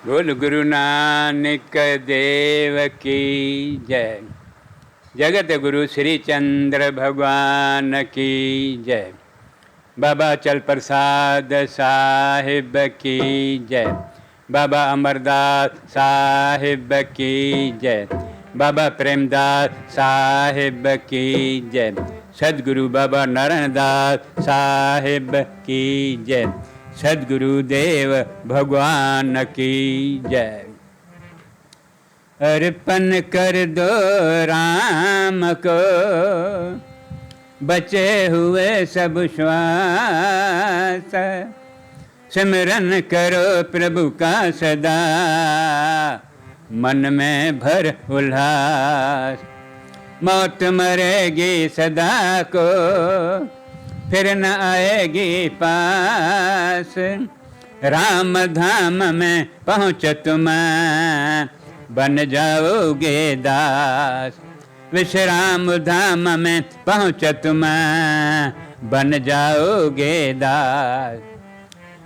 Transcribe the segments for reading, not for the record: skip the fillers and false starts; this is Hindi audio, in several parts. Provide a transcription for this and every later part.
बोल गुरु नानक देव की जय। जगत गुरु श्री चंद्र भगवान की जय। बाबा चल प्रसाद साहिब की जय। बाबा अमरदास साहिब की जय। बाबा प्रेमदास साहिब की जय। सदगुरु बाबा नारायणदास साहिब की जय। सदगुरुदेव भगवान की जय। अर्पण कर दो राम को बचे हुए सब श्वास। सिमरन करो प्रभु का सदा मन में भर उल्लास। मौत मरेगी सदा को फिर न आएगी पास। राम धाम में पहुँच तुम बन जाओगे दास। विश्राम धाम में पहुँच तुम बन जाओगे दास।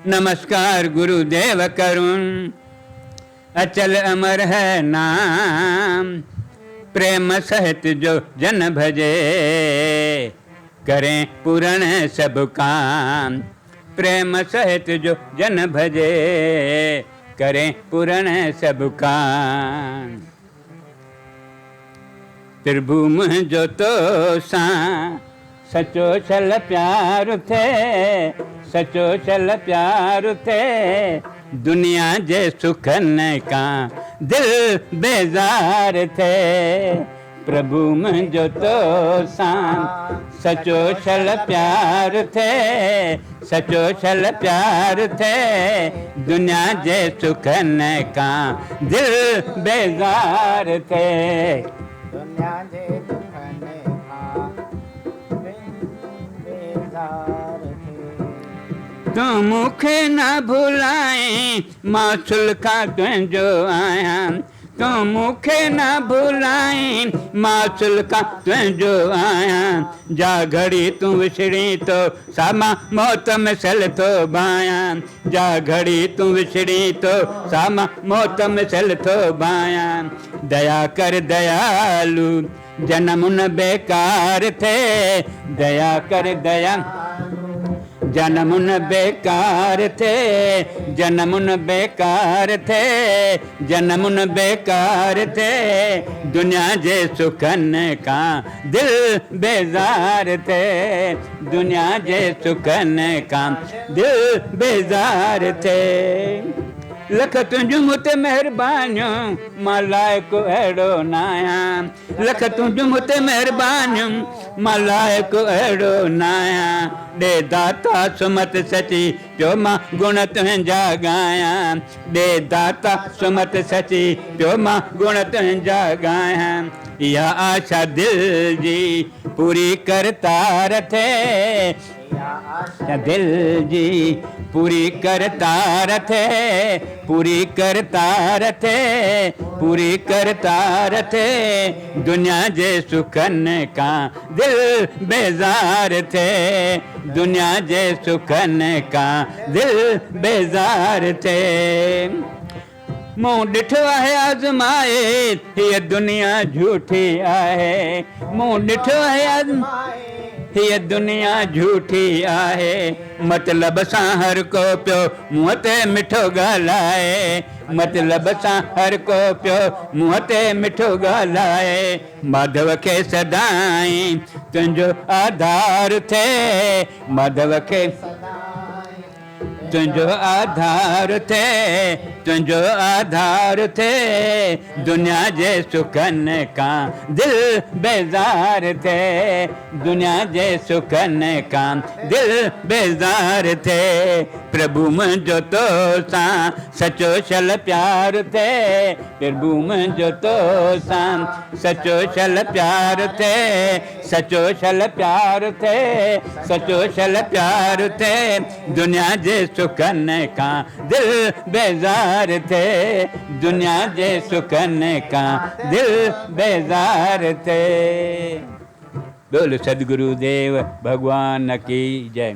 नमस्कार गुरुदेव करुण अचल अमर है नाम। प्रेम सहित जो जन भजे करें पूर्ण सब काम। प्रेम सहित जो जन भजे करें पूर्ण सब काम। त्रिभुम जो तो सा सचो चल प्यार थे। सचो चल प्यार थे दुनिया जे सुखन का दिल बेजार थे। प्रभु में जो तो शान सचो छल प्यार थे। सचो छल प्यार थे दुनिया जे सुखन का दिल बेजार थे। दुनिया जे सुखन का दिल बेजार थे। तो मुखे न भुलाए मासुल का जो आया। तो मुखे न भुलाए मासुल का जो आया। जा घड़ी तू विछड़ी तो सामा मौत में सल तो बाया। जा घड़ी तू विछड़ी तो सामा मौत में सल तो बाया। दया कर दयालु जन्म बेकार थे। दया कर दया जन्म बेकार थे। जन्म बेकार थे। जन्म बेकार थे दुनिया जे सुखन का दिल बेजार थे। दुनिया जे सुखन का दिल बेजार थे। लख तुझ मुते मेहरबानियों मलाए को अड़ो नाया। लख तुझ मुते मेहरबानियों मलाए को अड़ो नाया। दे दाता सुमत सची जो मां गुण तुंहिंजा गाया। दे दाता सुमत सची जो मां गुण तुंहिंजा गाया। या आशा दिल जी पूरी करता रथे। दिल जी पूरी करता रथे। पूरी करता रथे। पूरी करता रथे दुनिया जे सुखन का दिल बेजार थे। दुनिया जे सुखन का दिल बेजार थे। मुँह ॾिठो आहे आज़माए हीअ दुनिया झूठी आहे। मुँह ॾिठो आहे आज़माए हीअ दुनिया झूठी आहे। मतलब सां हर को पियो मुँह ते मिठो ॻाल्हाए। मतलब सां हर को पियो मुँह ते मिठो ॻाल्हाए। माधव खे सदाई तुंहिंजो आधार थे। माधव खे तुंहिंजो आधार थे। तुंहिंजो आधार थे दुनिया जे सुखन का दिल बेजार थे। दुनिया जे सुखन का दिल बेजार थे। प्रभु मुंहिंजो तो सां सचो छल प्यार थे। प्रभु मुंहिंजो तो सां सचो छल प्यार थे। सचो छल प्यार थे। सचो छल प्यार थे दुनिया जे सुखन का दिल बेजार थे। दुनिया जे सुखन का दिल बेजार थे। बोल सदगुरुदेव भगवान की जय।